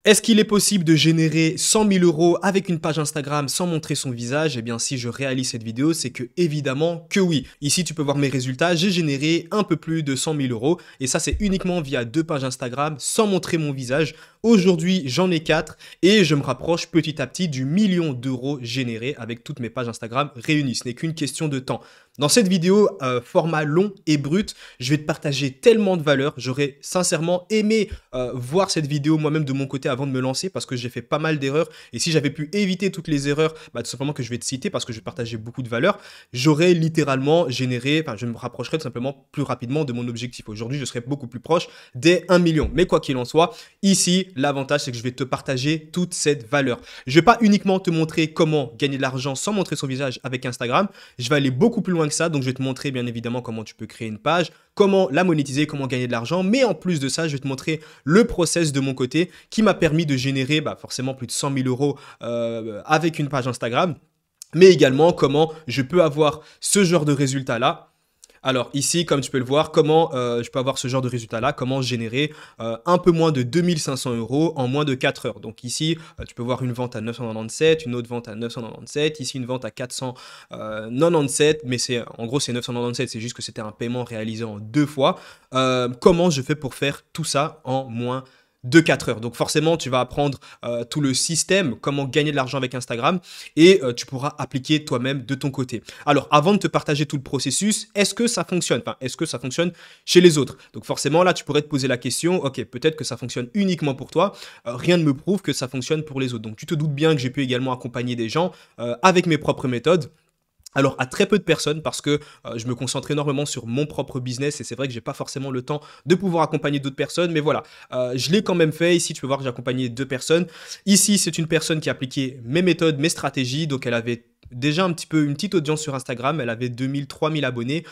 Est-ce qu'il est possible de générer 100 000 € avec une page Instagram sans montrer son visage? Eh bien, si je réalise cette vidéo, c'est que évidemment que oui. Ici, tu peux voir mes résultats. J'ai généré un peu plus de 100 000 € et ça, c'est uniquement via 2 pages Instagram sans montrer mon visage. Aujourd'hui, j'en ai 4 et je me rapproche petit à petit du million d'euros générés avec toutes mes pages Instagram réunies. Ce n'est qu'une question de temps. Dans cette vidéo, format long et brut, je vais te partager tellement de valeur. J'aurais sincèrement aimé voir cette vidéo moi-même de mon côté avant de me lancer parce que j'ai fait pas mal d'erreurs. Et si j'avais pu éviter toutes les erreurs, tout simplement que je vais te citer parce que je vais partager beaucoup de valeur, j'aurais littéralement généré, je me rapprocherais tout simplement plus rapidement de mon objectif. Aujourd'hui, je serais beaucoup plus proche des 1 million. Mais quoi qu'il en soit, ici, l'avantage, c'est que je vais te partager toute cette valeur. Je ne vais pas uniquement te montrer comment gagner de l'argent sans montrer son visage avec Instagram. Je vais aller beaucoup plus loin que ça. Donc, je vais te montrer bien évidemment comment tu peux créer une page, comment la monétiser, comment gagner de l'argent. Mais en plus de ça, je vais te montrer le process de mon côté qui m'a permis de générer forcément plus de 100 000 € avec une page Instagram. Mais également comment je peux avoir ce genre de résultat-là. Alors ici, comme tu peux le voir, comment je peux avoir ce genre de résultat-là, comment générer un peu moins de 2500 € en moins de 4 heures. Donc ici, tu peux voir une vente à 997, une autre vente à 997, ici une vente à 497, mais en gros c'est 997, c'est juste que c'était un paiement réalisé en 2 fois. Comment je fais pour faire tout ça en moins de 4 heures. Donc forcément, tu vas apprendre tout le système, comment gagner de l'argent avec Instagram et tu pourras appliquer toi-même de ton côté. Alors, avant de te partager tout le processus, est-ce que ça fonctionne? Est-ce que ça fonctionne chez les autres? Donc forcément, là, tu pourrais te poser la question, ok, peut-être que ça fonctionne uniquement pour toi. Rien ne me prouve que ça fonctionne pour les autres. Donc tu te doutes bien que j'ai pu également accompagner des gens avec mes propres méthodes. Alors à très peu de personnes parce que je me concentre énormément sur mon propre business et c'est vrai que j'ai pas forcément le temps de pouvoir accompagner d'autres personnes, mais voilà, je l'ai quand même fait. Ici tu peux voir que j'ai accompagné 2 personnes. Ici c'est une personne qui a appliqué mes méthodes, mes stratégies, donc elle avait déjà un petit peu une petite audience sur Instagram, elle avait 2000, 3000 abonnés.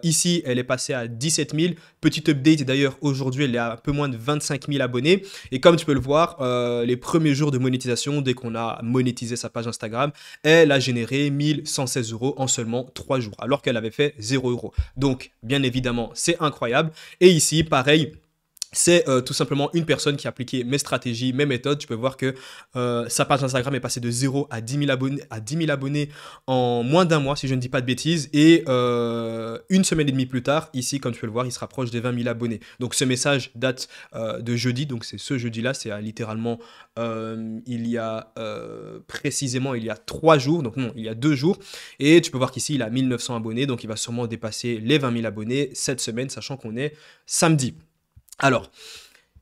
Ici, elle est passée à 17 000. Petite update d'ailleurs, aujourd'hui, elle est à un peu moins de 25 000 abonnés. Et comme tu peux le voir, les premiers jours de monétisation, dès qu'on a monétisé sa page Instagram, elle a généré 1116 € en seulement 3 jours, alors qu'elle avait fait 0 €. Donc, bien évidemment, c'est incroyable. Et ici, pareil. C'est tout simplement une personne qui a appliqué mes stratégies, mes méthodes. Tu peux voir que sa page Instagram est passée de 0 à 10 000 abonnés en moins d'un mois, si je ne dis pas de bêtises. Et une semaine et demie plus tard, ici, comme tu peux le voir, il se rapproche des 20 000 abonnés. Donc ce message date de jeudi. Donc c'est ce jeudi-là, c'est littéralement précisément il y a 3 jours. Donc non, il y a 2 jours. Et tu peux voir qu'ici, il a 1900 abonnés. Donc il va sûrement dépasser les 20 000 abonnés cette semaine, sachant qu'on est samedi. Alors,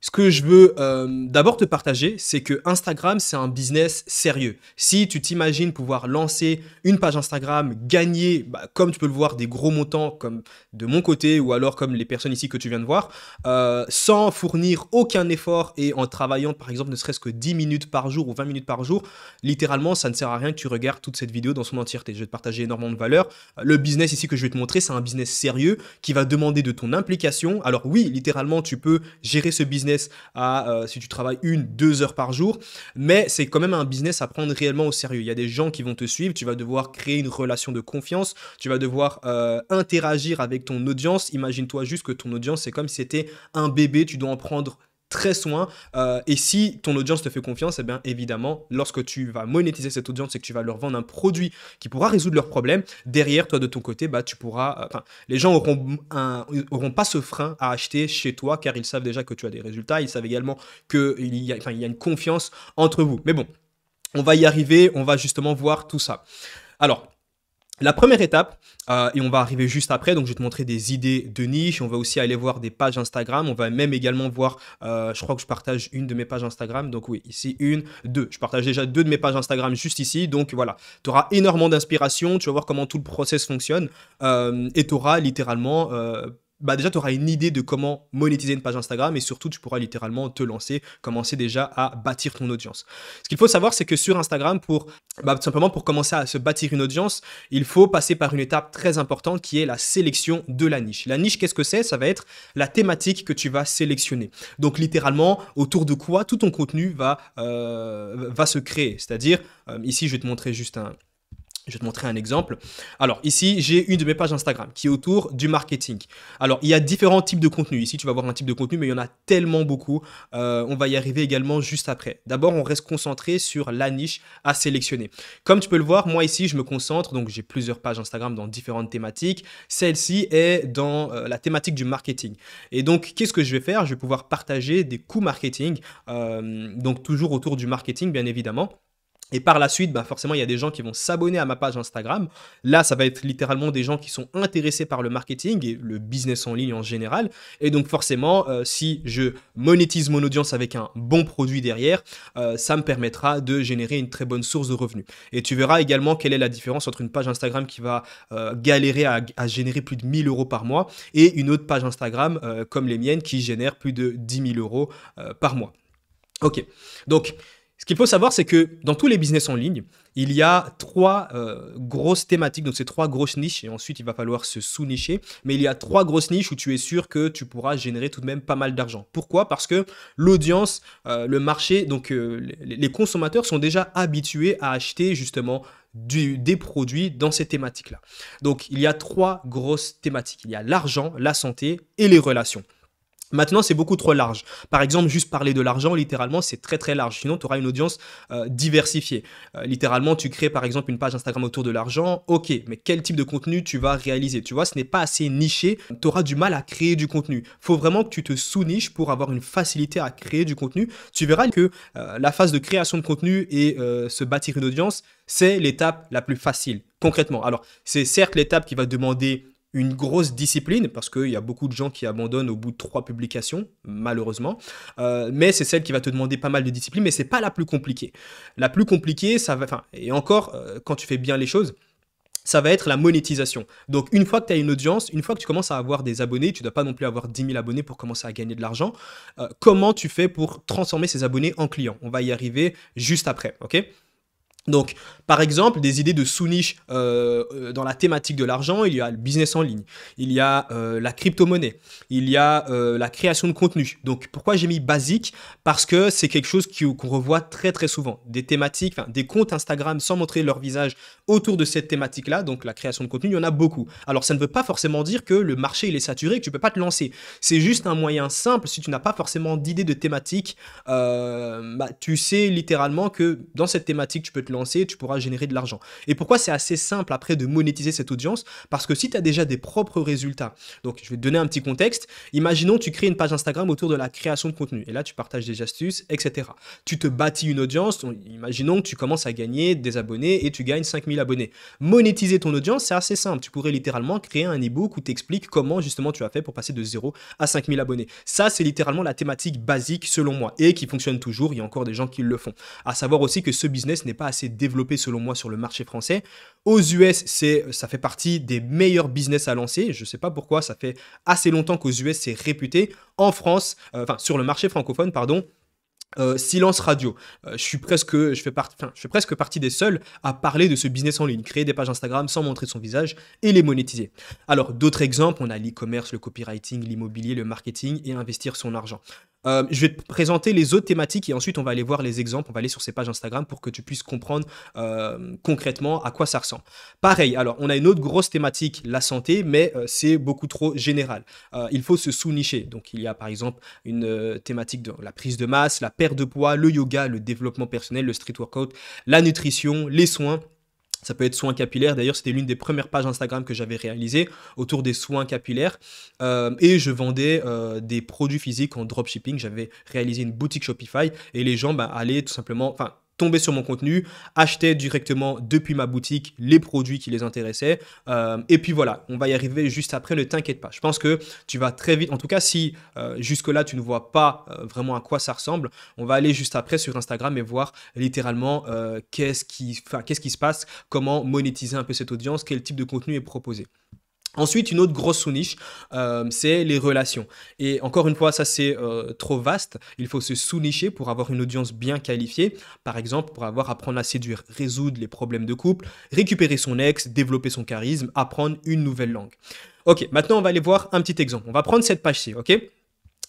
ce que je veux d'abord te partager, c'est que Instagram, c'est un business sérieux. Si tu t'imagines pouvoir lancer une page Instagram, gagner, comme tu peux le voir, des gros montants comme de mon côté ou alors comme les personnes ici que tu viens de voir, sans fournir aucun effort et en travaillant par exemple ne serait-ce que 10 minutes par jour ou 20 minutes par jour, littéralement, ça ne sert à rien que tu regardes toute cette vidéo dans son entièreté. Je vais te partager énormément de valeur. Le business ici que je vais te montrer, c'est un business sérieux qui va demander de ton implication. Alors oui, littéralement, tu peux gérer ce business si tu travailles 1-2 heures par jour, mais c'est quand même un business à prendre réellement au sérieux. Il y a des gens qui vont te suivre, tu vas devoir créer une relation de confiance, tu vas devoir interagir avec ton audience. Imagine-toi juste que ton audience, c'est comme si c'était un bébé, tu dois en prendre très soin et si ton audience te fait confiance, eh bien évidemment, lorsque tu vas monétiser cette audience et que tu vas leur vendre un produit qui pourra résoudre leurs problèmes, derrière toi de ton côté, tu pourras, les gens auront pas ce frein à acheter chez toi car ils savent déjà que tu as des résultats, ils savent également qu'il y a une confiance entre vous. Mais bon, on va y arriver, on va justement voir tout ça. Alors, la première étape, et on va arriver juste après, donc je vais te montrer des idées de niche, on va aussi aller voir des pages Instagram, on va même également voir, je crois que je partage une de mes pages Instagram, donc oui, ici une, deux, je partage déjà 2 de mes pages Instagram juste ici, donc voilà, tu auras énormément d'inspiration, tu vas voir comment tout le process fonctionne, et tu auras littéralement... déjà, tu auras une idée de comment monétiser une page Instagram et surtout, tu pourras littéralement te lancer, commencer déjà à bâtir ton audience. Ce qu'il faut savoir, c'est que sur Instagram, tout simplement pour commencer à se bâtir une audience, il faut passer par une étape très importante qui est la sélection de la niche. La niche, qu'est-ce que c'est? Ça va être la thématique que tu vas sélectionner. Donc, littéralement, autour de quoi tout ton contenu va se créer. C'est-à-dire, ici, je vais te montrer juste Je vais te montrer un exemple. Alors ici, j'ai une de mes pages Instagram qui est autour du marketing. Alors il y a différents types de contenus. Ici, tu vas voir un type de contenu, mais il y en a tellement beaucoup. On va y arriver également juste après. D'abord, on reste concentré sur la niche à sélectionner. Comme tu peux le voir, moi ici, je me concentre. Donc j'ai plusieurs pages Instagram dans différentes thématiques. Celle-ci est dans la thématique du marketing. Et donc, qu'est-ce que je vais faire? Je vais pouvoir partager des coûts marketing. Donc toujours autour du marketing, bien évidemment. Et par la suite, bah forcément, il y a des gens qui vont s'abonner à ma page Instagram. Là, ça va être littéralement des gens qui sont intéressés par le marketing et le business en ligne en général. Et donc forcément, si je monétise mon audience avec un bon produit derrière, ça me permettra de générer une très bonne source de revenus. Et tu verras également quelle est la différence entre une page Instagram qui va galérer à générer plus de 1000 euros par mois et une autre page Instagram comme les miennes qui génère plus de 10 000 euros par mois. Ok, donc ce qu'il faut savoir, c'est que dans tous les business en ligne, il y a trois grosses thématiques, donc c'est trois grosses niches, et ensuite il va falloir se sous-nicher, mais il y a trois grosses niches où tu es sûr que tu pourras générer tout de même pas mal d'argent. Pourquoi? Parce que l'audience, le marché, donc les consommateurs sont déjà habitués à acheter justement des produits dans ces thématiques-là. Donc il y a trois grosses thématiques. Il y a l'argent, la santé et les relations. Maintenant, c'est beaucoup trop large. Par exemple, juste parler de l'argent, littéralement, c'est très très large. Sinon, tu auras une audience diversifiée. Littéralement, tu crées par exemple une page Instagram autour de l'argent. Ok, mais quel type de contenu tu vas réaliser? Tu vois, ce n'est pas assez niché. Tu auras du mal à créer du contenu. Il faut vraiment que tu te sous-niches pour avoir une facilité à créer du contenu. Tu verras que la phase de création de contenu et se bâtir une audience, c'est l'étape la plus facile, concrètement. Alors, c'est certes l'étape qui va demander une grosse discipline, parce qu'il y a beaucoup de gens qui abandonnent au bout de 3 publications, malheureusement. Mais c'est celle qui va te demander pas mal de discipline, mais c'est pas la plus compliquée. La plus compliquée, ça va, enfin, et encore, quand tu fais bien les choses, ça va être la monétisation. Donc, une fois que tu as une audience, une fois que tu commences à avoir des abonnés, tu ne dois pas non plus avoir 10 000 abonnés pour commencer à gagner de l'argent. Comment tu fais pour transformer ces abonnés en clients? On va y arriver juste après, ok? Donc, par exemple, des idées de sous-niche dans la thématique de l'argent, il y a le business en ligne, il y a la crypto-monnaie, il y a la création de contenu. Donc, pourquoi j'ai mis basique? Parce que c'est quelque chose qu'on revoit très très souvent. Des thématiques, enfin, des comptes Instagram sans montrer leur visage autour de cette thématique-là, donc la création de contenu, il y en a beaucoup. Alors, ça ne veut pas forcément dire que le marché il est saturé et que tu ne peux pas te lancer. C'est juste un moyen simple, si tu n'as pas forcément d'idée de thématique, tu sais littéralement que dans cette thématique, tu peux te lancer, tu pourras générer de l'argent. Et pourquoi c'est assez simple après de monétiser cette audience? Parce que si tu as déjà des propres résultats, donc je vais te donner un petit contexte, imaginons tu crées une page Instagram autour de la création de contenu, et là tu partages des astuces, etc. Tu te bâtis une audience, imaginons que tu commences à gagner des abonnés et tu gagnes 5000 abonnés. Monétiser ton audience, c'est assez simple, tu pourrais littéralement créer un e-book où tu expliques comment justement tu as fait pour passer de 0 à 5000 abonnés. Ça, c'est littéralement la thématique basique selon moi, et qui fonctionne toujours, il y a encore des gens qui le font. À savoir aussi que ce business n'est pas assez développé selon moi sur le marché français. Aux US, ça fait partie des meilleurs business à lancer. Je ne sais pas pourquoi, ça fait assez longtemps qu'aux US, c'est réputé. En France, sur le marché francophone, pardon, silence radio. Je fais presque partie des seuls à parler de ce business en ligne, créer des pages Instagram sans montrer son visage et les monétiser. Alors, d'autres exemples, on a l'e-commerce, le copywriting, l'immobilier, le marketing et investir son argent. Je vais te présenter les autres thématiques et ensuite on va aller voir les exemples, on va aller sur ces pages Instagram pour que tu puisses comprendre concrètement à quoi ça ressemble. Pareil, alors on a une autre grosse thématique, la santé, mais c'est beaucoup trop général. Il faut se sous-nicher. Donc il y a par exemple une thématique de la prise de masse, la perte de poids, le yoga, le développement personnel, le street workout, la nutrition, les soins. Ça peut être soins capillaires. D'ailleurs, c'était l'une des premières pages Instagram que j'avais réalisées autour des soins capillaires. Et je vendais des produits physiques en dropshipping. J'avais réalisé une boutique Shopify et les gens allaient tout simplement, tomber sur mon contenu, acheter directement depuis ma boutique les produits qui les intéressaient. Et puis voilà, on va y arriver juste après, ne t'inquiète pas. Je pense que tu vas très vite, en tout cas si jusque-là tu ne vois pas vraiment à quoi ça ressemble, on va aller juste après sur Instagram et voir littéralement qu'est-ce qui se passe, comment monétiser un peu cette audience, quel type de contenu est proposé. Ensuite, une autre grosse sous-niche, c'est les relations. Et encore une fois, ça c'est trop vaste. Il faut se sous-nicher pour avoir une audience bien qualifiée. Par exemple, pour apprendre à séduire, résoudre les problèmes de couple, récupérer son ex, développer son charisme, apprendre une nouvelle langue. Ok, maintenant on va aller voir un petit exemple. On va prendre cette page-ci, ok ?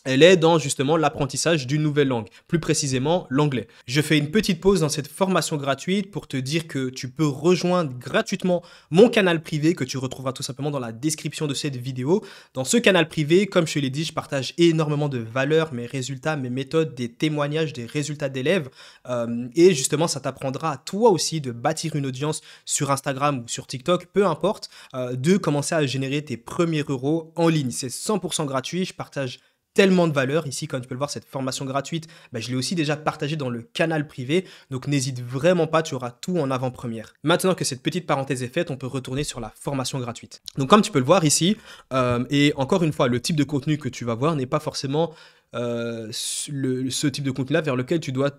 elle est dans justement l'apprentissage d'une nouvelle langue, plus précisément l'anglais. Je fais une petite pause dans cette formation gratuite pour te dire que tu peux rejoindre gratuitement mon canal privé que tu retrouveras tout simplement dans la description de cette vidéo. Dans ce canal privé, comme je te l'ai dit, je partage énormément de valeurs, mes résultats, mes méthodes, des témoignages, des résultats d'élèves. Et justement, ça t'apprendra à toi aussi de bâtir une audience sur Instagram ou sur TikTok, peu importe, de commencer à générer tes premiers euros en ligne. C'est 100% gratuit, je partage tellement de valeur. Ici, comme tu peux le voir, cette formation gratuite, je l'ai aussi déjà partagée dans le canal privé. Donc, n'hésite vraiment pas, tu auras tout en avant-première. Maintenant que cette petite parenthèse est faite, on peut retourner sur la formation gratuite. Donc, comme tu peux le voir ici, et encore une fois, le type de contenu que tu vas voir n'est pas forcément ce type de contenu-là vers lequel tu dois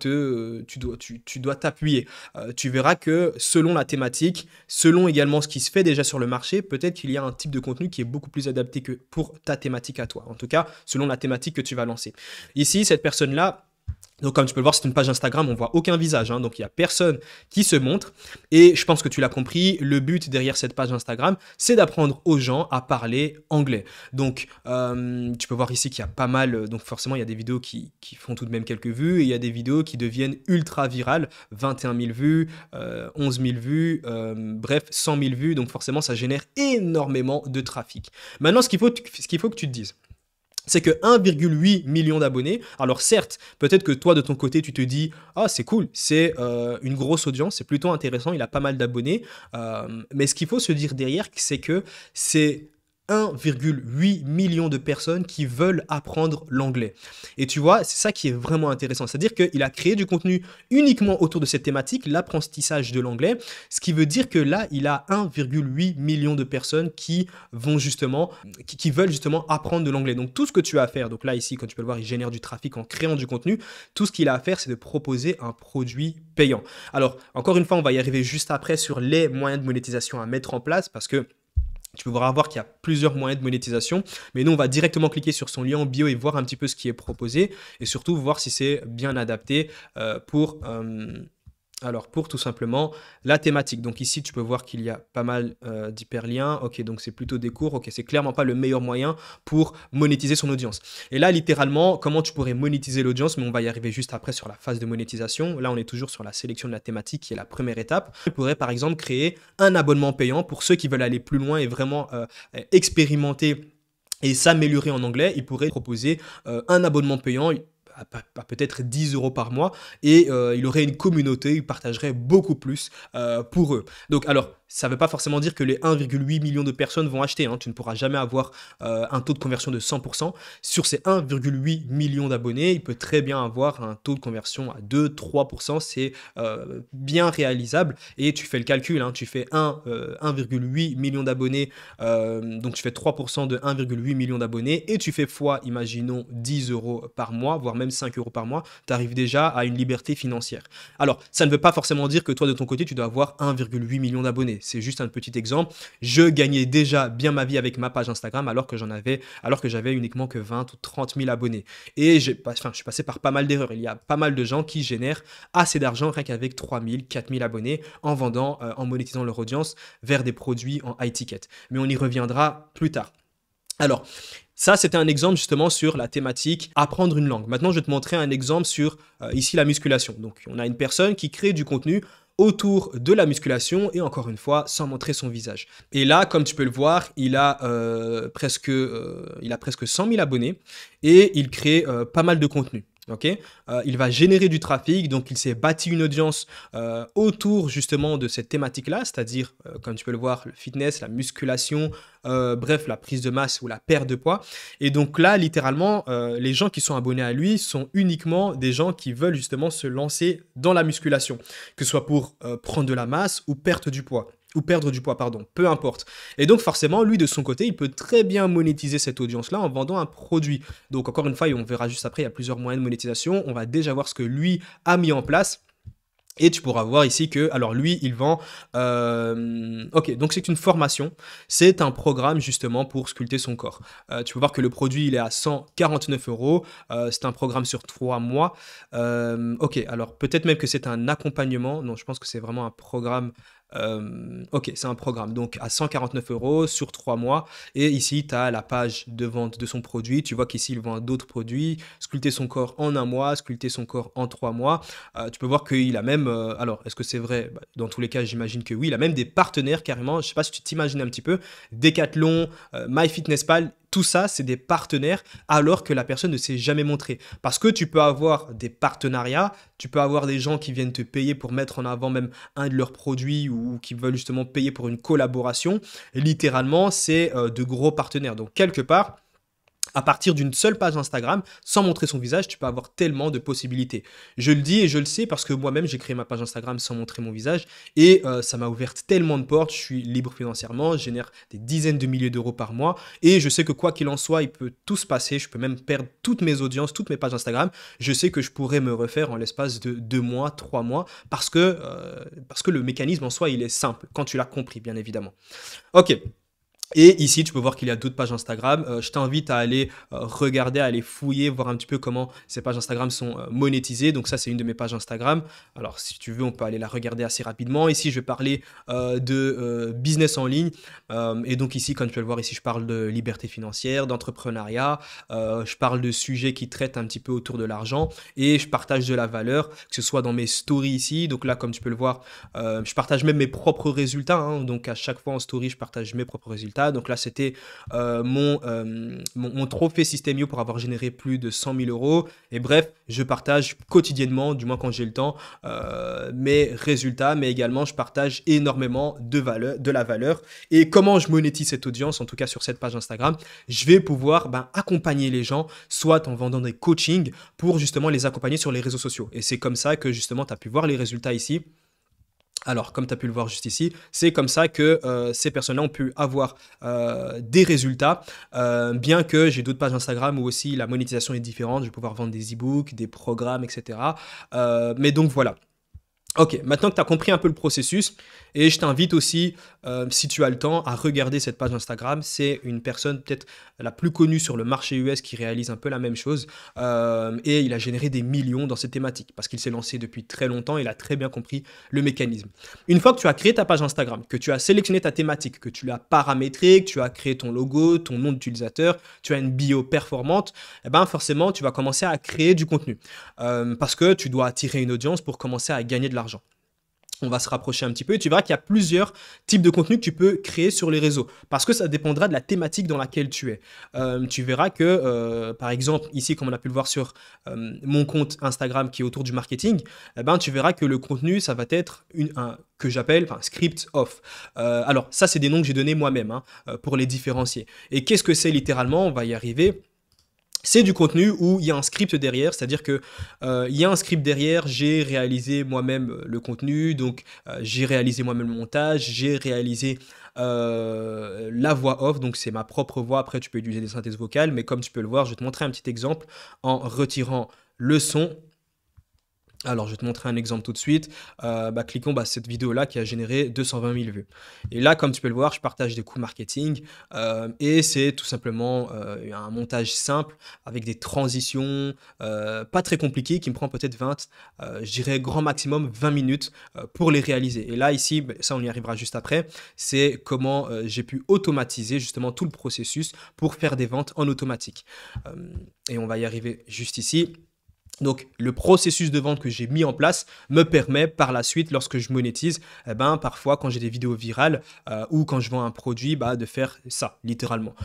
t'appuyer. Tu verras que selon la thématique, selon également ce qui se fait déjà sur le marché, peut-être qu'il y a un type de contenu qui est beaucoup plus adapté que pour ta thématique à toi. En tout cas, selon la thématique que tu vas lancer. Ici, cette personne-là, donc comme tu peux le voir, c'est une page Instagram, on voit aucun visage, hein, donc il n'y a personne qui se montre. Et je pense que tu l'as compris, le but derrière cette page Instagram, c'est d'apprendre aux gens à parler anglais. Donc tu peux voir ici qu'il y a pas mal, donc forcément il y a des vidéos qui font tout de même quelques vues, et il y a des vidéos qui deviennent ultra virales, 21 000 vues, 11 000 vues, bref 100 000 vues, donc forcément ça génère énormément de trafic. Maintenant ce qu'il faut que tu te dises, c'est que 1,8 million d'abonnés, alors certes, peut-être que toi de ton côté tu te dis « Ah c'est cool, c'est une grosse audience, c'est plutôt intéressant, il a pas mal d'abonnés », mais ce qu'il faut se dire derrière, c'est que c'est 1,8 million de personnes qui veulent apprendre l'anglais. Et tu vois, c'est ça qui est vraiment intéressant. C'est-à-dire qu'il a créé du contenu uniquement autour de cette thématique, l'apprentissage de l'anglais, ce qui veut dire que là, il a 1,8 million de personnes qui vont justement, qui veulent justement apprendre de l'anglais. Donc tout ce que tu as à faire, donc là ici, quand tu peux le voir, il génère du trafic en créant du contenu. Tout ce qu'il a à faire, c'est de proposer un produit payant. Alors, encore une fois, on va y arriver juste après sur les moyens de monétisation à mettre en place parce que tu peux voir qu'il y a plusieurs moyens de monétisation, mais nous, on va directement cliquer sur son lien en bio et voir un petit peu ce qui est proposé et surtout voir si c'est bien adapté pour tout simplement la thématique. Donc ici, tu peux voir qu'il y a pas mal d'hyperliens. Ok, donc c'est plutôt des cours. Ok, c'est clairement pas le meilleur moyen pour monétiser son audience. Et là, littéralement, comment tu pourrais monétiser l'audience? Mais on va y arriver juste après sur la phase de monétisation. Là, on est toujours sur la sélection de la thématique qui est la première étape. Tu pourrais par exemple créer un abonnement payant pour ceux qui veulent aller plus loin et vraiment expérimenter et s'améliorer en anglais. Ils pourraient proposer un abonnement payant à peut-être 10 euros par mois et il aurait une communauté, il partagerait beaucoup plus pour eux. Donc alors, ça ne veut pas forcément dire que les 1,8 million de personnes vont acheter, hein. Tu ne pourras jamais avoir un taux de conversion de 100%. Sur ces 1,8 million d'abonnés, il peut très bien avoir un taux de conversion à 2-3%. C'est bien réalisable et tu fais le calcul, hein. Tu fais 1,8 million d'abonnés, donc tu fais 3% de 1,8 million d'abonnés et tu fais fois, imaginons, 10 euros par mois, voire même 5 euros par mois, tu arrives déjà à une liberté financière. Alors, ça ne veut pas forcément dire que toi, de ton côté, tu dois avoir 1,8 million d'abonnés. C'est juste un petit exemple. Je gagnais déjà bien ma vie avec ma page Instagram alors que j'avais uniquement que 20 ou 30 000 abonnés. Et je suis passé par pas mal d'erreurs. Il y a pas mal de gens qui génèrent assez d'argent rien qu'avec 3 000, 4 000 abonnés en vendant, en monétisant leur audience vers des produits en high ticket. Mais on y reviendra plus tard. Alors, ça, c'était un exemple justement sur la thématique apprendre une langue. Maintenant, je vais te montrer un exemple sur ici la musculation. Donc, on a une personne qui crée du contenu autour de la musculation et encore une fois, sans montrer son visage. Et là, comme tu peux le voir, il a presque 100 000 abonnés et il crée pas mal de contenu. Okay, il va générer du trafic, donc il s'est bâti une audience autour justement de cette thématique-là, c'est-à-dire, comme tu peux le voir, le fitness, la musculation, bref, la prise de masse ou la perte de poids. Et donc là, littéralement, les gens qui sont abonnés à lui sont uniquement des gens qui veulent justement se lancer dans la musculation, que ce soit pour prendre de la masse ou perdre du poids, pardon, peu importe. Et donc forcément, lui de son côté, il peut très bien monétiser cette audience-là en vendant un produit. Donc encore une fois, et on verra juste après, il y a plusieurs moyens de monétisation. On va déjà voir ce que lui a mis en place. Et tu pourras voir ici que, alors lui, il vend, ok, donc c'est une formation, c'est un programme justement pour sculpter son corps. Tu peux voir que le produit, il est à 149 euros, c'est un programme sur 3 mois. Ok, alors peut-être même que c'est un accompagnement, non, je pense que c'est vraiment un programme Ok, c'est un programme, donc à 149 € sur 3 mois. Et ici, tu as la page de vente de son produit. Tu vois qu'ici, il vend d'autres produits. Sculpter son corps en un mois, sculpter son corps en 3 mois. Tu peux voir qu'il a même... alors, est-ce que c'est vrai? Bah, dans tous les cas, j'imagine que oui. Il a même des partenaires carrément. Je sais pas si tu t'imagines un petit peu. Decathlon, MyFitnessPal. Tout ça, c'est des partenaires alors que la personne ne s'est jamais montrée. Parce que tu peux avoir des partenariats, tu peux avoir des gens qui viennent te payer pour mettre en avant même un de leurs produits ou qui veulent justement payer pour une collaboration. Et littéralement, c'est de gros partenaires. Donc, quelque part, à partir d'une seule page Instagram, sans montrer son visage, tu peux avoir tellement de possibilités. Je le dis et je le sais parce que moi-même, j'ai créé ma page Instagram sans montrer mon visage et ça m'a ouvert tellement de portes. Je suis libre financièrement, je génère des dizaines de milliers d'euros par mois et je sais que quoi qu'il en soit, il peut tout se passer. Je peux même perdre toutes mes audiences, toutes mes pages Instagram. Je sais que je pourrais me refaire en l'espace de 2 mois, 3 mois parce que le mécanisme en soi, il est simple quand tu l'as compris, bien évidemment. Ok. Et ici, tu peux voir qu'il y a d'autres pages Instagram. Je t'invite à aller regarder, à aller fouiller, voir un petit peu comment ces pages Instagram sont monétisées. Donc ça, c'est une de mes pages Instagram. Alors, si tu veux, on peut aller la regarder assez rapidement. Ici, je vais parler de business en ligne. Et donc ici, comme tu peux le voir, ici, je parle de liberté financière, d'entrepreneuriat. Je parle de sujets qui traitent un petit peu autour de l'argent. Et je partage de la valeur, que ce soit dans mes stories ici. Donc là, comme tu peux le voir, je partage même mes propres résultats. Hein. Donc à chaque fois en story, je partage mes propres résultats. Donc là, c'était mon trophée Systemio pour avoir généré plus de 100 000 euros. Et bref, je partage quotidiennement, du moins quand j'ai le temps, mes résultats, mais également je partage énormément de la valeur. Et comment je monétise cette audience, en tout cas sur cette page Instagram, je vais pouvoir accompagner les gens, soit en vendant des coachings pour justement les accompagner sur les réseaux sociaux. Et c'est comme ça que justement, tu as pu voir les résultats ici. Alors, comme tu as pu le voir juste ici, c'est comme ça que ces personnes-là ont pu avoir des résultats, bien que j'ai d'autres pages Instagram où aussi la monétisation est différente. Je vais pouvoir vendre des e-books, des programmes, etc. Mais donc voilà. Ok, maintenant que tu as compris un peu le processus, et je t'invite aussi, si tu as le temps, à regarder cette page Instagram. C'est une personne peut-être la plus connue sur le marché US qui réalise un peu la même chose. Et il a généré des millions dans cette thématique parce qu'il s'est lancé depuis très longtemps. Il a très bien compris le mécanisme. Une fois que tu as créé ta page Instagram, que tu as sélectionné ta thématique, que tu l'as paramétrée, que tu as créé ton logo, ton nom d'utilisateur, tu as une bio performante, eh ben forcément, tu vas commencer à créer du contenu. Parce que tu dois attirer une audience pour commencer à gagner de l'argent. On va se rapprocher un petit peu et tu verras qu'il y a plusieurs types de contenus que tu peux créer sur les réseaux parce que ça dépendra de la thématique dans laquelle tu es. Tu verras que, par exemple, ici, comme on a pu le voir sur mon compte Instagram qui est autour du marketing, tu verras que le contenu, ça va être que j'appelle script off. Alors, ça, c'est des noms que j'ai donnés moi-même pour les différencier. Et qu'est-ce que c'est littéralement? On va y arriver. C'est du contenu où il y a un script derrière, c'est-à-dire que il y a un script derrière, j'ai réalisé moi-même le contenu, donc j'ai réalisé moi-même le montage, j'ai réalisé la voix off, donc c'est ma propre voix, après tu peux utiliser des synthèses vocales, mais comme tu peux le voir, je vais te montrer un petit exemple en retirant le son. Alors, je vais te montrer un exemple tout de suite. Cliquons cette vidéo-là qui a généré 220 000 vues. Et là, comme tu peux le voir, je partage des coûts marketing et c'est tout simplement un montage simple avec des transitions pas très compliquées qui me prend peut-être 20, je dirais grand maximum 20 minutes pour les réaliser. Et là, ici, ça on y arrivera juste après, c'est comment j'ai pu automatiser justement tout le processus pour faire des ventes en automatique. Et on va y arriver juste ici. Donc, le processus de vente que j'ai mis en place me permet par la suite, lorsque je monétise, parfois quand j'ai des vidéos virales ou quand je vends un produit, de faire ça, littéralement.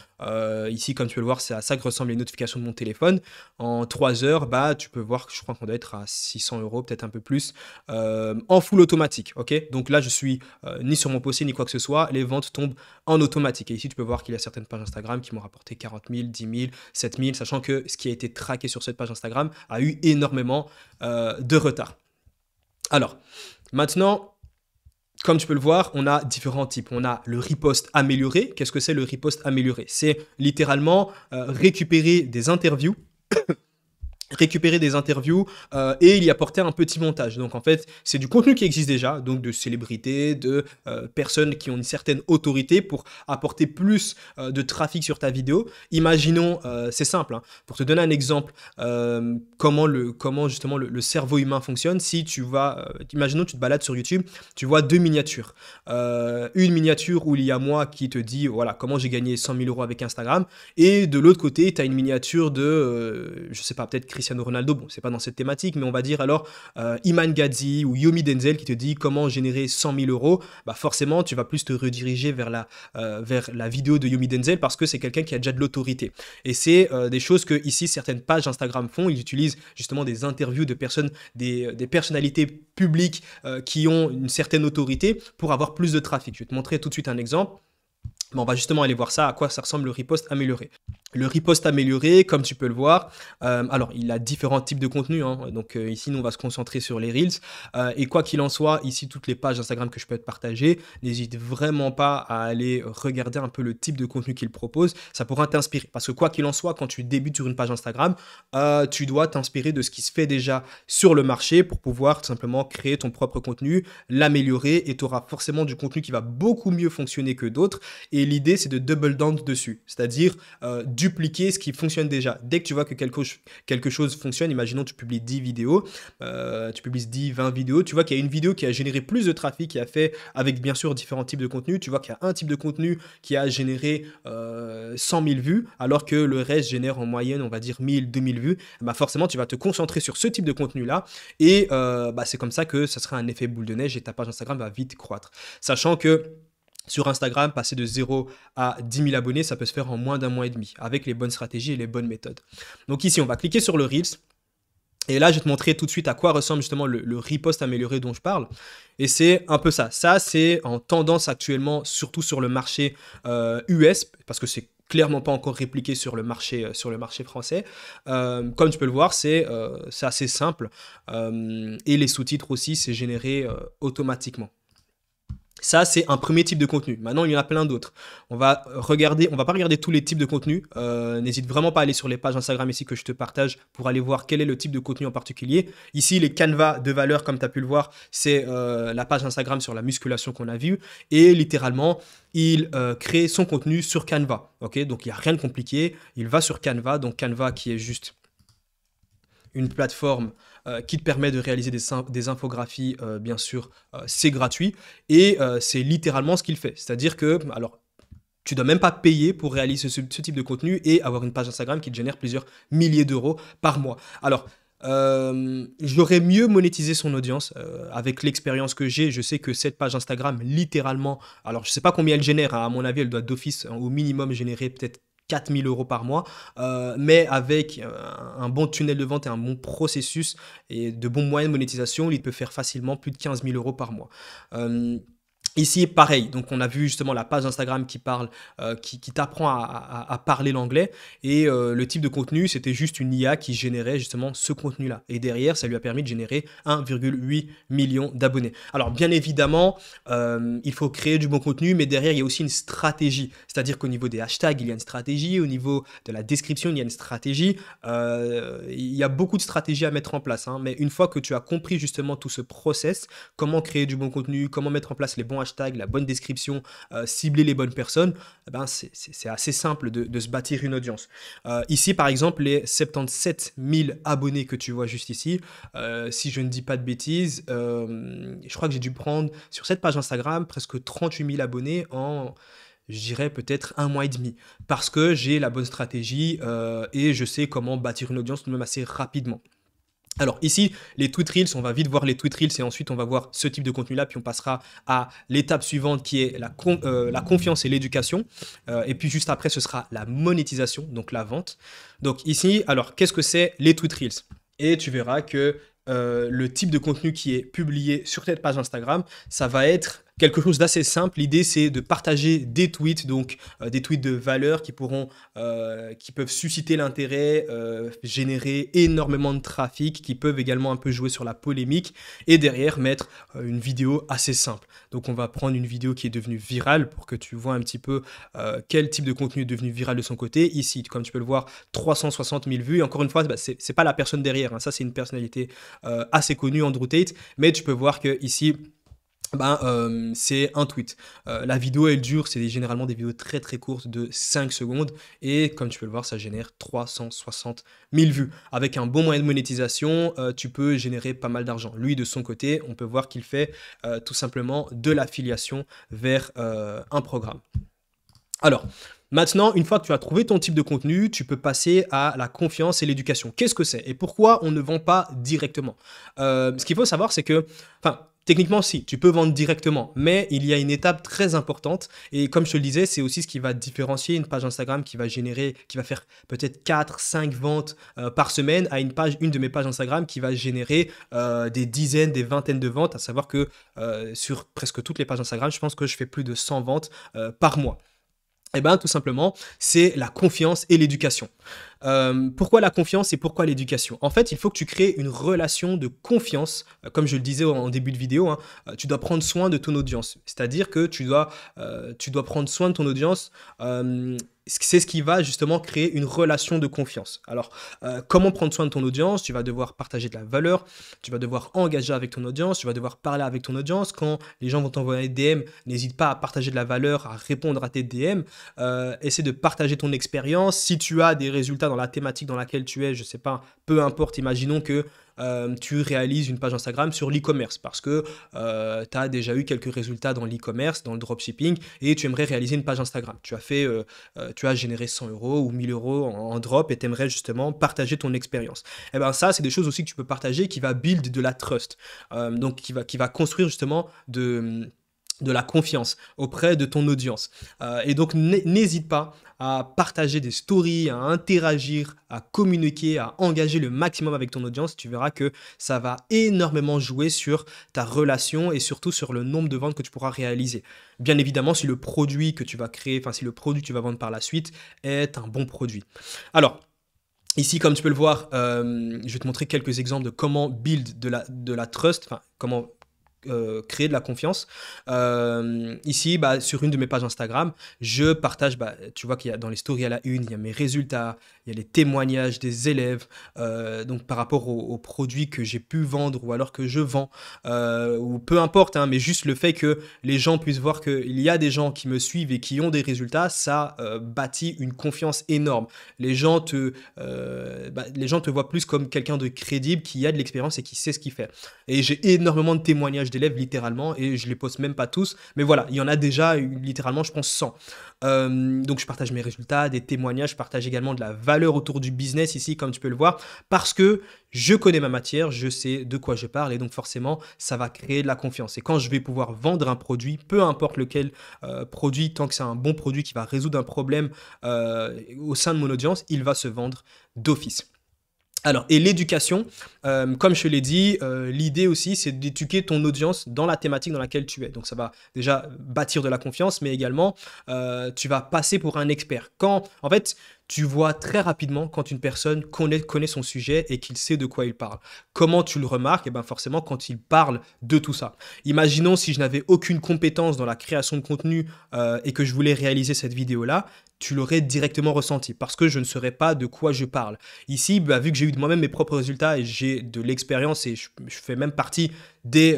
Ici, comme tu peux le voir, c'est à ça que ressemblent les notifications de mon téléphone. En 3 heures, tu peux voir que je crois qu'on doit être à 600 €, peut-être un peu plus, en full automatique. Okay, donc là, je suis ni sur mon PC ni quoi que ce soit. Les ventes tombent en automatique. Et ici, tu peux voir qu'il y a certaines pages Instagram qui m'ont rapporté 40 000, 10 000, 7 000, sachant que ce qui a été traqué sur cette page Instagram a eu énormément de retard. Alors, maintenant, comme tu peux le voir, on a différents types. On a le riposte amélioré. Qu'est-ce que c'est le riposte amélioré? C'est littéralement récupérer des interviews récupérer des interviews et il y apporter un petit montage. Donc en fait, c'est du contenu qui existe déjà, donc de célébrités, de personnes qui ont une certaine autorité pour apporter plus de trafic sur ta vidéo. Imaginons, c'est simple, hein, pour te donner un exemple, comment justement le cerveau humain fonctionne. Si tu vas, imaginons tu te balades sur YouTube, tu vois deux miniatures. Une miniature où il y a moi qui te dit, voilà, comment j'ai gagné 100 000 € avec Instagram, et de l'autre côté, tu as une miniature de, je sais pas, peut-être Cristiano Ronaldo, bon, c'est pas dans cette thématique, mais on va dire alors Iman Gadzhi ou Yomi Denzel qui te dit comment générer 100 000 €, bah forcément, tu vas plus te rediriger vers la vidéo de Yomi Denzel parce que c'est quelqu'un qui a déjà de l'autorité. Et c'est des choses que ici, certaines pages Instagram font. Ils utilisent justement des interviews de personnes, des personnalités publiques qui ont une certaine autorité pour avoir plus de trafic. Je vais te montrer tout de suite un exemple. Bon, on va justement aller voir ça, à quoi ça ressemble le riposte amélioré. Le riposte amélioré, comme tu peux le voir, alors il a différents types de contenus, hein, donc ici nous on va se concentrer sur les Reels, et quoi qu'il en soit, ici toutes les pages Instagram que je peux te partager, n'hésite vraiment pas à aller regarder un peu le type de contenu qu'il propose, ça pourra t'inspirer, parce que quoi qu'il en soit, quand tu débutes sur une page Instagram, tu dois t'inspirer de ce qui se fait déjà sur le marché pour pouvoir tout simplement créer ton propre contenu, l'améliorer, et tu auras forcément du contenu qui va beaucoup mieux fonctionner que d'autres. Et l'idée, c'est de double down dessus, c'est-à-dire dupliquer ce qui fonctionne déjà. Dès que tu vois que quelque chose fonctionne, imaginons tu publies 10 vidéos, tu publies 10, 20 vidéos, tu vois qu'il y a une vidéo qui a généré plus de trafic, qui a fait, avec bien sûr différents types de contenus, tu vois qu'il y a un type de contenu qui a généré 100 000 vues, alors que le reste génère en moyenne, on va dire 1000, 2000 vues, bah forcément, tu vas te concentrer sur ce type de contenu-là, et bah c'est comme ça que ça sera un effet boule de neige et ta page Instagram va vite croître. Sachant que sur Instagram, passer de 0 à 10 000 abonnés, ça peut se faire en moins d'un mois et demi, avec les bonnes stratégies et les bonnes méthodes. Donc ici, on va cliquer sur le Reels. Et là, je vais te montrer tout de suite à quoi ressemble justement le riposte amélioré dont je parle. Et c'est un peu ça. Ça, c'est en tendance actuellement, surtout sur le marché US, parce que c'est clairement pas encore répliqué sur le marché français. Comme tu peux le voir, c'est assez simple. Et les sous-titres aussi, c'est généré automatiquement. Ça, c'est un premier type de contenu. Maintenant, il y en a plein d'autres. On va pas regarder tous les types de contenus. N'hésite vraiment pas à aller sur les pages Instagram ici que je te partage pour aller voir quel est le type de contenu en particulier. Ici, les canevas de valeur, comme tu as pu le voir, c'est la page Instagram sur la musculation qu'on a vue. Et littéralement, il crée son contenu sur Canva. Okay, donc, il n'y a rien de compliqué. Il va sur Canva. Donc, Canva qui est juste une plateforme qui te permet de réaliser des infographies, bien sûr, c'est gratuit, et c'est littéralement ce qu'il fait. C'est-à-dire que, alors, tu ne dois même pas payer pour réaliser ce type de contenu et avoir une page Instagram qui te génère plusieurs milliers d'euros par mois. Alors, j'aurais mieux monétisé son audience avec l'expérience que j'ai. Je sais que cette page Instagram, littéralement, alors je ne sais pas combien elle génère, hein, à mon avis, elle doit d'office au minimum générer peut-être 4 000 € par mois, mais avec un bon tunnel de vente et un bon processus et de bons moyens de monétisation, il peut faire facilement plus de 15 000 € par mois. Ici, pareil, donc on a vu justement la page Instagram qui parle, qui t'apprend à parler l'anglais, et le type de contenu, c'était juste une IA qui générait justement ce contenu-là. Et derrière, ça lui a permis de générer 1,8 million d'abonnés. Alors bien évidemment, il faut créer du bon contenu, mais derrière, il y a aussi une stratégie. C'est-à-dire qu'au niveau des hashtags, il y a une stratégie, au niveau de la description, il y a une stratégie. Il y a beaucoup de stratégies à mettre en place, hein, mais une fois que tu as compris justement tout ce process, comment créer du bon contenu, comment mettre en place les bons hashtags, la bonne description, cibler les bonnes personnes, eh ben c'est assez simple de se bâtir une audience. Ici, par exemple, les 77 000 abonnés que tu vois juste ici, si je ne dis pas de bêtises, je crois que j'ai dû prendre sur cette page Instagram presque 38 000 abonnés en, je dirais peut-être un mois et demi, parce que j'ai la bonne stratégie et je sais comment bâtir une audience tout de même assez rapidement. Alors ici, les tweet reels, on va vite voir les tweet reels et ensuite on va voir ce type de contenu-là, puis on passera à l'étape suivante qui est la confiance et l'éducation. Et puis juste après, ce sera la monétisation, donc la vente. Donc ici, alors qu'est-ce que c'est les tweet reels? Et tu verras que le type de contenu qui est publié sur cette page Instagram, ça va être quelque chose d'assez simple. L'idée, c'est de partager des tweets, donc des tweets de valeur qui peuvent susciter l'intérêt, générer énormément de trafic, qui peuvent également un peu jouer sur la polémique et derrière mettre une vidéo assez simple. Donc on va prendre une vidéo qui est devenue virale pour que tu vois un petit peu quel type de contenu est devenu viral de son côté. Ici, comme tu peux le voir, 360 000 vues. Et encore une fois, bah, c'est pas la personne derrière, hein. Ça, c'est une personnalité assez connue, Andrew Tate. Mais tu peux voir que ici, c'est un tweet. La vidéo, elle dure, c'est généralement des vidéos très très courtes de 5 secondes. Et comme tu peux le voir, ça génère 360 000 vues. Avec un bon moyen de monétisation, tu peux générer pas mal d'argent. Lui, de son côté, on peut voir qu'il fait tout simplement de l'affiliation vers un programme. Alors, maintenant, une fois que tu as trouvé ton type de contenu, tu peux passer à la confiance et l'éducation. Qu'est-ce que c'est et pourquoi on ne vend pas directement? Ce qu'il faut savoir, c'est que, enfin, techniquement, si, tu peux vendre directement, mais il y a une étape très importante et comme je te le disais, c'est aussi ce qui va différencier une page Instagram qui va faire peut-être 4, 5 ventes par semaine à une de mes pages Instagram qui va générer des dizaines, des vingtaines de ventes, à savoir que sur presque toutes les pages Instagram, je pense que je fais plus de 100 ventes par mois. Eh bien, tout simplement, c'est la confiance et l'éducation. Pourquoi la confiance et pourquoi l'éducation? En fait, il faut que tu crées une relation de confiance. Comme je le disais en début de vidéo, hein, tu dois prendre soin de ton audience. C'est-à-dire que tu dois prendre soin de ton audience. C'est ce qui va justement créer une relation de confiance. Alors, comment prendre soin de ton audience? Tu vas devoir partager de la valeur, tu vas devoir engager avec ton audience, tu vas devoir parler avec ton audience. Quand les gens vont t'envoyer des DM, n'hésite pas à partager de la valeur, à répondre à tes DM. Essaie de partager ton expérience. Si tu as des résultats dans la thématique dans laquelle tu es, je sais pas, peu importe, imaginons que tu réalises une page Instagram sur l'e-commerce parce que tu as déjà eu quelques résultats dans l'e-commerce, dans le dropshipping et tu aimerais réaliser une page Instagram. Tu as généré 100 euros ou 1000 euros en drop et tu aimerais justement partager ton expérience. Et bien ça, c'est des choses aussi que tu peux partager qui va build de la trust, donc qui va construire justement de la confiance auprès de ton audience. Et donc, n'hésite pas à partager des stories, à interagir, à communiquer, à engager le maximum avec ton audience. Tu verras que ça va énormément jouer sur ta relation et surtout sur le nombre de ventes que tu pourras réaliser. Bien évidemment, si le produit que tu vas créer, enfin si le produit que tu vas vendre par la suite est un bon produit. Alors, ici, comme tu peux le voir, je vais te montrer quelques exemples de comment build de la trust, enfin comment créer de la confiance. Ici, sur une de mes pages Instagram, je partage, tu vois qu'il y a dans les stories à la une, il y a mes résultats, il y a les témoignages des élèves, donc par rapport aux produits que j'ai pu vendre ou alors que je vends, ou peu importe, hein, mais juste le fait que les gens puissent voir qu'il y a des gens qui me suivent et qui ont des résultats, ça bâtit une confiance énorme. Les gens te voient plus comme quelqu'un de crédible, qui a de l'expérience et qui sait ce qu'il fait. Et j'ai énormément de témoignages d'élèves littéralement et je les poste même pas tous, mais voilà, il y en a déjà littéralement je pense 100. Donc je partage mes résultats, des témoignages, je partage également de la valeur autour du business ici comme tu peux le voir, parce que je connais ma matière, je sais de quoi je parle et donc forcément ça va créer de la confiance. Et quand je vais pouvoir vendre un produit, peu importe lequel produit, tant que c'est un bon produit qui va résoudre un problème au sein de mon audience, il va se vendre d'office. Alors, et l'éducation, comme je te l'ai dit, l'idée aussi, c'est d'éduquer ton audience dans la thématique dans laquelle tu es. Donc, ça va déjà bâtir de la confiance, mais également, tu vas passer pour un expert. En fait, tu vois très rapidement quand une personne connaît son sujet et qu'il sait de quoi il parle. Comment tu le remarques? Eh bien, forcément, quand il parle de tout ça. Imaginons si je n'avais aucune compétence dans la création de contenu et que je voulais réaliser cette vidéo-là, tu l'aurais directement ressenti parce que je ne saurais pas de quoi je parle. Ici, vu que j'ai eu moi-même mes propres résultats et j'ai de l'expérience et je fais même partie des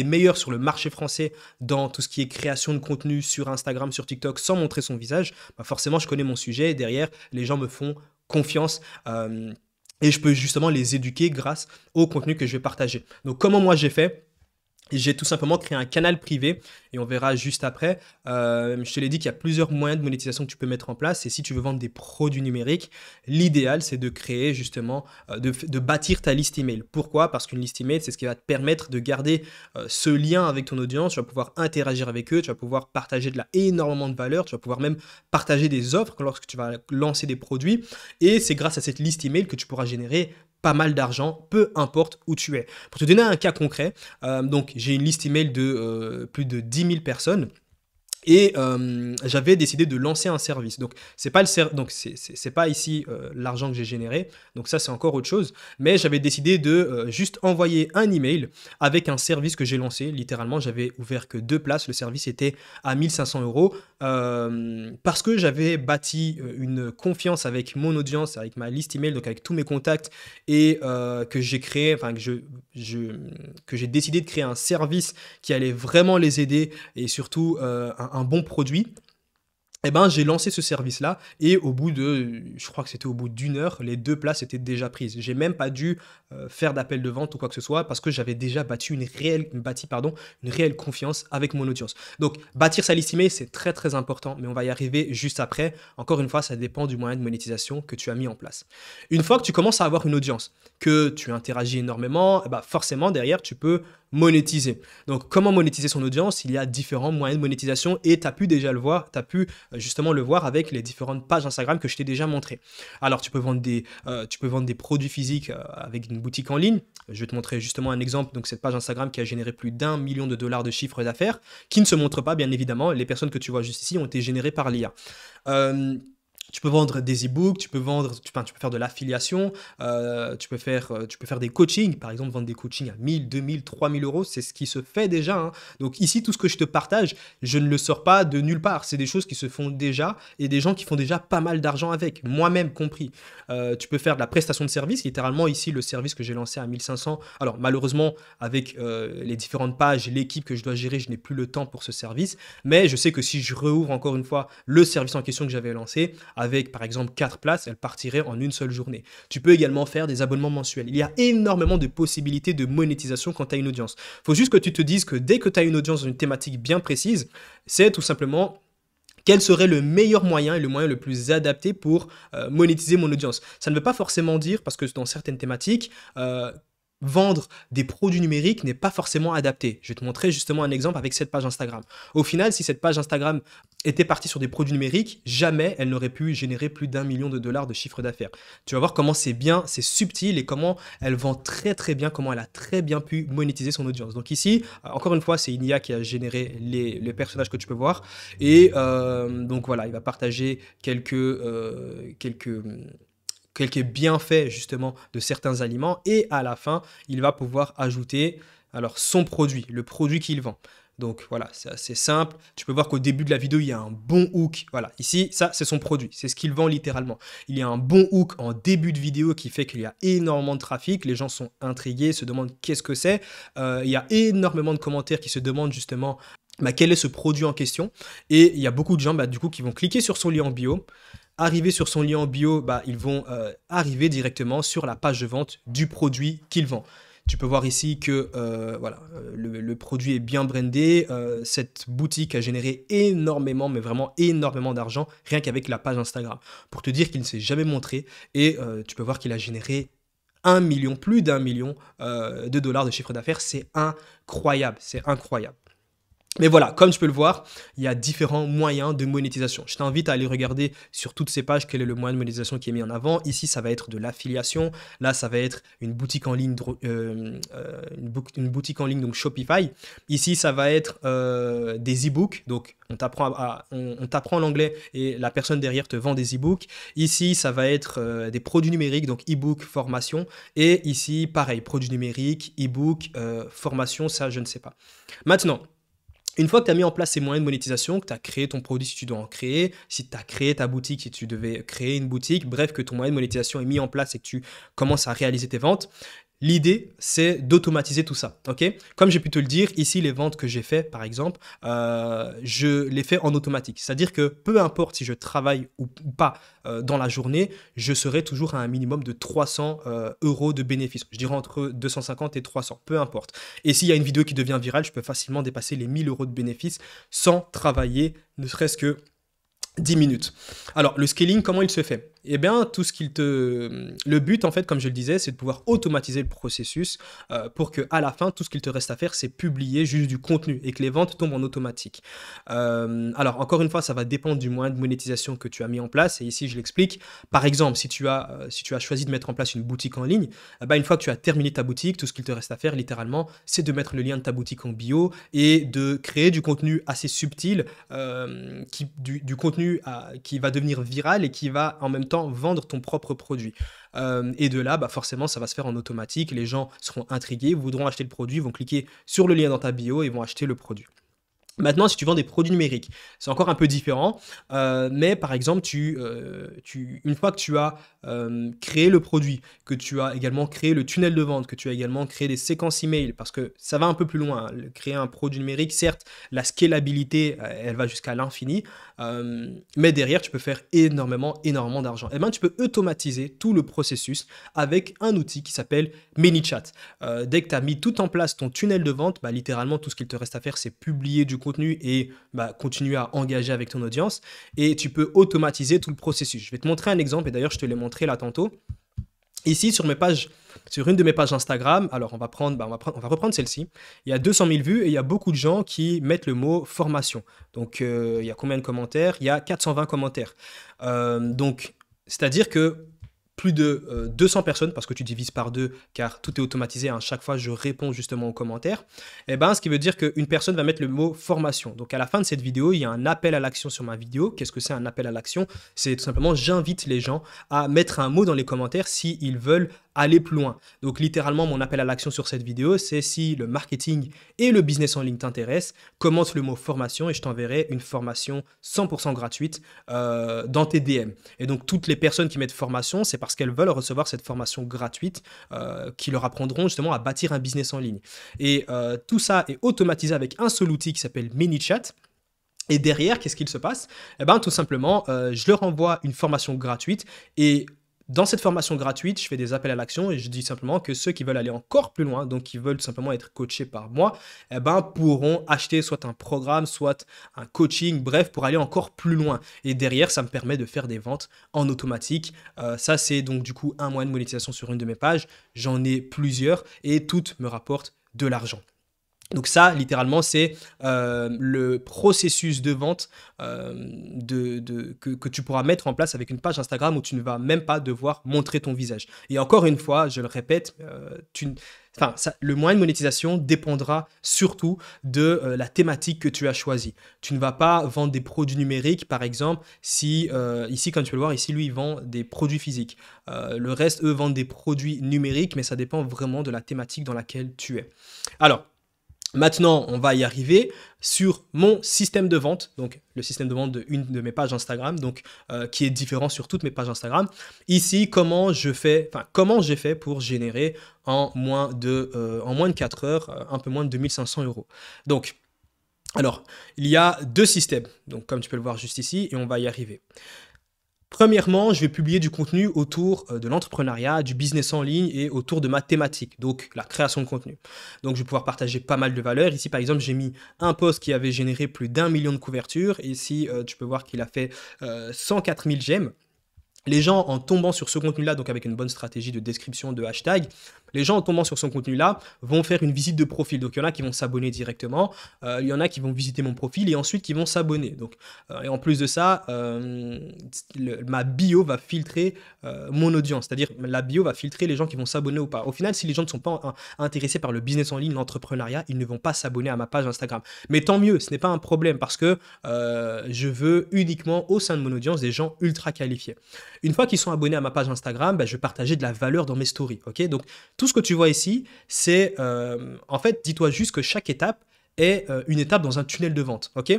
meilleurs sur le marché français dans tout ce qui est création de contenu sur Instagram, sur TikTok, sans montrer son visage, forcément, je connais mon sujet et derrière, les gens me font confiance. Et je peux justement les éduquer grâce au contenu que je vais partager. Donc, comment moi j'ai fait? J'ai tout simplement créé un canal privé et on verra juste après. Je te l'ai dit qu'il y a plusieurs moyens de monétisation que tu peux mettre en place et si tu veux vendre des produits numériques, l'idéal c'est de créer justement, de bâtir ta liste email. Pourquoi? Parce qu'une liste email, c'est ce qui va te permettre de garder ce lien avec ton audience, tu vas pouvoir interagir avec eux, tu vas pouvoir partager énormément de valeur, tu vas pouvoir même partager des offres lorsque tu vas lancer des produits et c'est grâce à cette liste email que tu pourras générer pas mal d'argent, peu importe où tu es. Pour te donner un cas concret, donc j'ai une liste email de plus de 10 000 personnes. Et j'avais décidé de lancer un service. Donc, c'est pas, c'est pas ici l'argent que j'ai généré. Donc, ça, c'est encore autre chose. Mais j'avais décidé de juste envoyer un email avec un service que j'ai lancé. Littéralement, j'avais ouvert que 2 places. Le service était à 1500 euros. Parce que j'avais bâti une confiance avec mon audience, avec ma liste email, donc avec tous mes contacts, et que j'ai créé, enfin, que j'ai décidé de créer un service qui allait vraiment les aider et surtout un bon produit. Eh ben, j'ai lancé ce service-là et au bout de, je crois que c'était au bout d'une heure, les 2 places étaient déjà prises. J'ai même pas dû faire d'appel de vente ou quoi que ce soit parce que j'avais déjà une réelle confiance avec mon audience. Donc, bâtir sa liste email, c'est très très important, mais on va y arriver juste après. Encore une fois, ça dépend du moyen de monétisation que tu as mis en place. Une fois que tu commences à avoir une audience, que tu interagis énormément, eh ben, forcément derrière, tu peux monétiser. Donc, comment monétiser son audience? Il y a différents moyens de monétisation et tu as pu déjà le voir, tu as pu justement le voir avec les différentes pages Instagram que je t'ai déjà montré. Alors, tu peux vendre des produits physiques avec une boutique en ligne. Je vais te montrer justement un exemple. Donc, cette page Instagram qui a généré plus d'1 million de dollars de chiffre d'affaires, qui ne se montre pas, bien évidemment. Les personnes que tu vois juste ici ont été générées par l'IA. Tu peux vendre des e-books, tu peux faire de l'affiliation, tu peux faire des coachings, par exemple vendre des coachings à 1000, 2000, 3000 euros, c'est ce qui se fait déjà, hein. Donc ici, tout ce que je te partage, je ne le sors pas de nulle part, c'est des choses qui se font déjà et des gens qui font déjà pas mal d'argent avec, moi-même compris. Tu peux faire de la prestation de service, littéralement ici, le service que j'ai lancé à 1500. Alors malheureusement, avec les différentes pages, l'équipe que je dois gérer, je n'ai plus le temps pour ce service, mais je sais que si je rouvre encore une fois le service en question que j'avais lancé, avec par exemple 4 places, elle partirait en une seule journée. Tu peux également faire des abonnements mensuels. Il y a énormément de possibilités de monétisation quand tu as une audience. Il faut juste que tu te dises que dès que tu as une audience dans une thématique bien précise, c'est tout simplement quel serait le meilleur moyen et le moyen le plus adapté pour monétiser mon audience. Ça ne veut pas forcément dire, parce que dans certaines thématiques, vendre des produits numériques n'est pas forcément adapté. Je vais te montrer justement un exemple avec cette page Instagram. Au final, si cette page Instagram était partie sur des produits numériques, jamais elle n'aurait pu générer plus d'1 million de dollars de chiffre d'affaires. Tu vas voir comment c'est bien, c'est subtil et comment elle vend très très bien, comment elle a très bien pu monétiser son audience. Donc ici, encore une fois, c'est une IA qui a généré les personnages que tu peux voir. Et donc voilà, il va partager quelques bienfaits justement de certains aliments et à la fin, il va pouvoir ajouter alors son produit, le produit qu'il vend. Donc voilà, c'est assez simple. Tu peux voir qu'au début de la vidéo, il y a un bon hook. Voilà, ici, ça, c'est son produit. C'est ce qu'il vend littéralement. Il y a un bon hook en début de vidéo qui fait qu'il y a énormément de trafic. Les gens sont intrigués, se demandent qu'est-ce que c'est. Il y a énormément de commentaires qui se demandent justement quel est ce produit en question. Et il y a beaucoup de gens du coup qui vont cliquer sur son lien en bio. Arriver sur son lien en bio, ils vont arriver directement sur la page de vente du produit qu'il vend. Tu peux voir ici que voilà, le produit est bien brandé. Cette boutique a généré énormément, mais vraiment énormément d'argent, rien qu'avec la page Instagram. Pour te dire qu'il ne s'est jamais montré. Et tu peux voir qu'il a généré 1 million, plus d'1 million de dollars de chiffre d'affaires. C'est incroyable, c'est incroyable. Mais voilà, comme tu peux le voir, il y a différents moyens de monétisation. Je t'invite à aller regarder sur toutes ces pages quel est le moyen de monétisation qui est mis en avant. Ici, ça va être de l'affiliation. Là, ça va être une boutique en ligne, donc Shopify. Ici, ça va être des e-books. Donc, on t'apprend l'anglais et la personne derrière te vend des e-books. Ici, ça va être des produits numériques, donc e-book, formation. Et ici, pareil, produits numériques, e-book, formation, ça, je ne sais pas. Maintenant, une fois que tu as mis en place ces moyens de monétisation, que tu as créé ton produit si tu dois en créer, si tu as créé ta boutique, si tu devais créer une boutique, bref, que ton moyen de monétisation est mis en place et que tu commences à réaliser tes ventes, l'idée, c'est d'automatiser tout ça, ok? Comme j'ai pu te le dire, ici, les ventes que j'ai fait, par exemple, je les fais en automatique. C'est-à-dire que peu importe si je travaille ou pas dans la journée, je serai toujours à un minimum de 300 euros de bénéfice. Je dirais entre 250 et 300, peu importe. Et s'il y a une vidéo qui devient virale, je peux facilement dépasser les 1000 euros de bénéfice sans travailler, ne serait-ce que 10 minutes. Alors, le scaling, comment il se fait? Eh bien, le but, en fait, comme je le disais, c'est de pouvoir automatiser le processus pour que à la fin, tout ce qu'il te reste à faire, c'est publier juste du contenu et que les ventes tombent en automatique. Alors, encore une fois, ça va dépendre du moyen de monétisation que tu as mis en place. Et ici, je l'explique. Par exemple, si tu as choisi de mettre en place une boutique en ligne, bah, une fois que tu as terminé ta boutique, tout ce qu'il te reste à faire, littéralement, c'est de mettre le lien de ta boutique en bio et de créer du contenu assez subtil, du contenu qui va devenir viral et qui va en même temps vendre ton propre produit. Et de là, bah forcément, ça va se faire en automatique. Les gens seront intrigués, voudront acheter le produit, vont cliquer sur le lien dans ta bio et vont acheter le produit. Maintenant, si tu vends des produits numériques, c'est encore un peu différent, mais par exemple, une fois que tu as créé le produit, que tu as également créé le tunnel de vente, que tu as également créé des séquences email, parce que ça va un peu plus loin, hein. Créer un produit numérique, certes, la scalabilité, elle va jusqu'à l'infini, mais derrière, tu peux faire énormément d'argent. Et bien, tu peux automatiser tout le processus avec un outil qui s'appelle ManyChat. Dès que tu as mis tout en place ton tunnel de vente, bah, littéralement, tout ce qu'il te reste à faire, c'est publier du contenu et bah, continuer à engager avec ton audience. Et tu peux automatiser tout le processus. Je vais te montrer un exemple, et d'ailleurs, je te l'ai montré là tantôt. Ici, sur une de mes pages Instagram, alors on va reprendre celle-ci. Il y a 200 000 vues et il y a beaucoup de gens qui mettent le mot formation. Donc, il y a combien de commentaires? Il y a 420 commentaires. Donc, c'est-à-dire que plus de 200 personnes, parce que tu divises par deux, car tout est automatisé, à chaque fois je réponds justement aux commentaires, et ben, ce qui veut dire qu'une personne va mettre le mot formation. Donc à la fin de cette vidéo, il y a un appel à l'action sur ma vidéo. Qu'est-ce que c'est un appel à l'action? C'est tout simplement, j'invite les gens à mettre un mot dans les commentaires s'ils veulent aller plus loin. Donc littéralement, mon appel à l'action sur cette vidéo, c'est si le marketing et le business en ligne t'intéressent, commente le mot formation et je t'enverrai une formation 100% gratuite dans tes DM. Et donc toutes les personnes qui mettent formation, c'est parce qu'elles veulent recevoir cette formation gratuite qui leur apprendront justement à bâtir un business en ligne. Et tout ça est automatisé avec un seul outil qui s'appelle ManyChat. Et derrière, qu'est-ce qu'il se passe? Eh bien, tout simplement, je leur envoie une formation gratuite et dans cette formation gratuite, je fais des appels à l'action et je dis simplement que ceux qui veulent aller encore plus loin, donc qui veulent simplement être coachés par moi, eh ben, pourront acheter soit un programme, soit un coaching, bref, pour aller encore plus loin. Et derrière, ça me permet de faire des ventes en automatique. Ça, c'est donc du coup un moyen de monétisation sur une de mes pages. J'en ai plusieurs et toutes me rapportent de l'argent. Donc ça, littéralement, c'est le processus de vente que tu pourras mettre en place avec une page Instagram où tu ne vas même pas devoir montrer ton visage. Et encore une fois, je le répète, le moyen de monétisation dépendra surtout de la thématique que tu as choisie. Tu ne vas pas vendre des produits numériques, par exemple, si ici, comme tu peux le voir, ici, lui, il vend des produits physiques. Le reste, eux, vendent des produits numériques, mais ça dépend vraiment de la thématique dans laquelle tu es. Alors, maintenant, on va y arriver sur mon système de vente, donc le système de vente d'une de mes pages Instagram, donc qui est différent sur toutes mes pages Instagram. Ici, comment j'ai fait pour générer en moins de 4 heures, un peu moins de 2500 €. Donc, alors, il y a deux systèmes, donc comme tu peux le voir juste ici, et on va y arriver. Premièrement, je vais publier du contenu autour de l'entrepreneuriat, du business en ligne et autour de ma thématique, donc la création de contenu. Donc, je vais pouvoir partager pas mal de valeurs. Ici, par exemple, j'ai mis un post qui avait généré plus d'1 million de couvertures. Ici, tu peux voir qu'il a fait 104 000 j'aime. Les gens, en tombant sur ce contenu-là, donc avec une bonne stratégie de description, de hashtag, les gens, en tombant sur son contenu-là, vont faire une visite de profil. Donc, il y en a qui vont s'abonner directement, il y en a qui vont visiter mon profil et ensuite qui vont s'abonner. Donc, et en plus de ça, ma bio va filtrer mon audience. C'est-à-dire, la bio va filtrer les gens qui vont s'abonner ou pas. Au final, si les gens ne sont pas intéressés par le business en ligne, l'entrepreneuriat, ils ne vont pas s'abonner à ma page Instagram. Mais tant mieux, ce n'est pas un problème parce que je veux uniquement au sein de mon audience des gens ultra qualifiés. Une fois qu'ils sont abonnés à ma page Instagram, je vais partager de la valeur dans mes stories. Okay, donc, tout ce que tu vois ici, c'est en fait, dis-toi juste que chaque étape est une étape dans un tunnel de vente. Ok,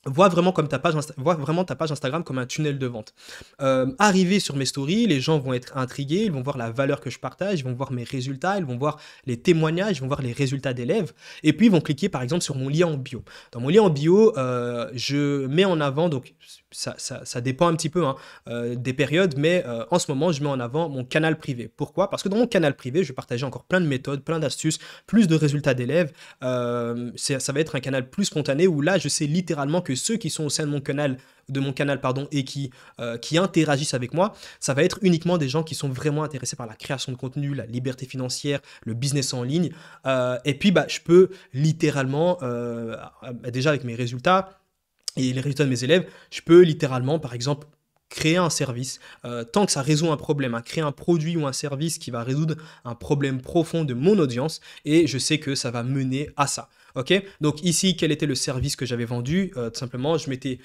vois vraiment ta page Instagram comme un tunnel de vente. Arrivé sur mes stories, les gens vont être intrigués, ils vont voir la valeur que je partage, ils vont voir mes résultats, ils vont voir les témoignages, ils vont voir les résultats d'élèves, et puis ils vont cliquer par exemple sur mon lien en bio. Dans mon lien en bio, je mets en avant, donc ça dépend un petit peu des périodes, mais en ce moment, je mets en avant mon canal privé. Pourquoi? Parce que dans mon canal privé, je vais partager encore plein de méthodes, plein d'astuces, plus de résultats d'élèves. Ça va être un canal plus spontané où là, je sais littéralement que ceux qui sont au sein de mon canal pardon, et qui interagissent avec moi, ça va être uniquement des gens qui sont vraiment intéressés par la création de contenu, la liberté financière, le business en ligne. Et puis, bah, je peux littéralement, déjà avec mes résultats et les résultats de mes élèves, je peux littéralement, par exemple, créer un service, tant que ça résout un problème, hein, créer un produit ou un service qui va résoudre un problème profond de mon audience, et je sais que ça va mener à ça. Ok, donc ici, quel était le service que j'avais vendu? Tout simplement, c'était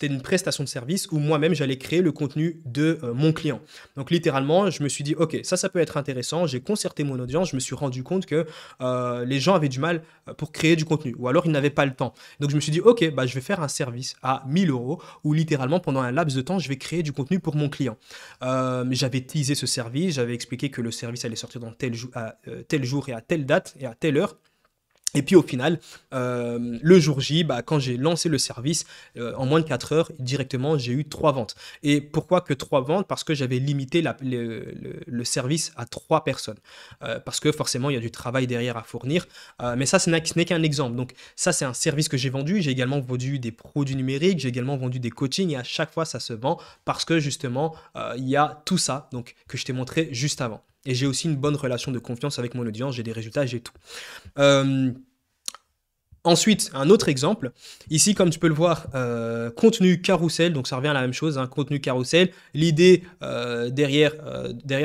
une prestation de service où moi-même, j'allais créer le contenu de mon client. Donc littéralement, je me suis dit, ok, ça peut être intéressant. J'ai concerté mon audience, je me suis rendu compte que les gens avaient du mal pour créer du contenu, ou alors ils n'avaient pas le temps. Donc je me suis dit, ok, bah, je vais faire un service à 1000 euros, où littéralement, pendant un laps de temps, je vais créer du contenu pour mon client. J'avais teasé ce service, j'avais expliqué que le service allait sortir dans tel jour et à telle date et à telle heure. Et puis au final, le jour J, bah, quand j'ai lancé le service, en moins de 4 heures, directement, j'ai eu 3 ventes. Et pourquoi que 3 ventes? Parce que j'avais limité le service à 3 personnes. Parce que forcément, il y a du travail derrière à fournir. Mais ça, ce n'est qu'un exemple. Donc ça, c'est un service que j'ai vendu. J'ai également vendu des produits numériques, j'ai également vendu des coachings. Et à chaque fois, ça se vend parce que justement, il y a tout ça donc, que je t'ai montré juste avant. Et j'ai aussi une bonne relation de confiance avec mon audience, j'ai des résultats, j'ai tout. Ensuite, un autre exemple, ici comme tu peux le voir, contenu carrousel, donc ça revient à la même chose, hein, contenu carrousel. L'idée derrière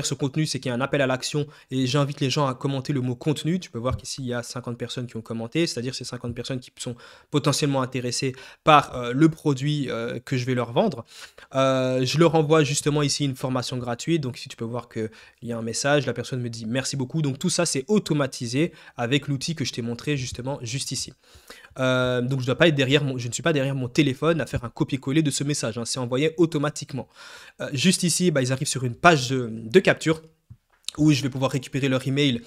ce contenu, c'est qu'il y a un appel à l'action et j'invite les gens à commenter le mot contenu. Tu peux voir qu'ici, il y a 50 personnes qui ont commenté, c'est-à-dire ces 50 personnes qui sont potentiellement intéressées par le produit que je vais leur vendre. Je leur envoie justement ici une formation gratuite, donc ici tu peux voir qu'il y a un message, la personne me dit merci beaucoup. Donc tout ça, c'est automatisé avec l'outil que je t'ai montré justement juste ici. Donc je ne suis pas derrière mon téléphone à faire un copier-coller de ce message, hein, c'est envoyé automatiquement. Juste ici, bah, ils arrivent sur une page de capture où je vais pouvoir récupérer leur email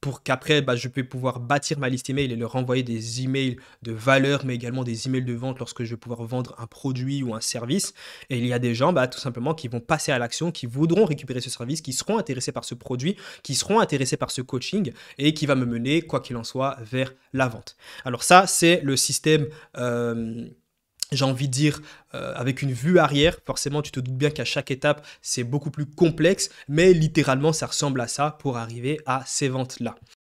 pour qu'après, bah, je peux pouvoir bâtir ma liste email et leur envoyer des emails de valeur, mais également des emails de vente lorsque je vais pouvoir vendre un produit ou un service. Et il y a des gens, bah, tout simplement, qui vont passer à l'action, qui voudront récupérer ce service, qui seront intéressés par ce produit, qui seront intéressés par ce coaching et qui va me mener, quoi qu'il en soit, vers la vente. Alors ça, c'est le système... j'ai envie de dire, avec une vue arrière. Forcément, tu te doutes bien qu'à chaque étape, c'est beaucoup plus complexe, mais littéralement, ça ressemble à ça pour arriver à ces ventes-là.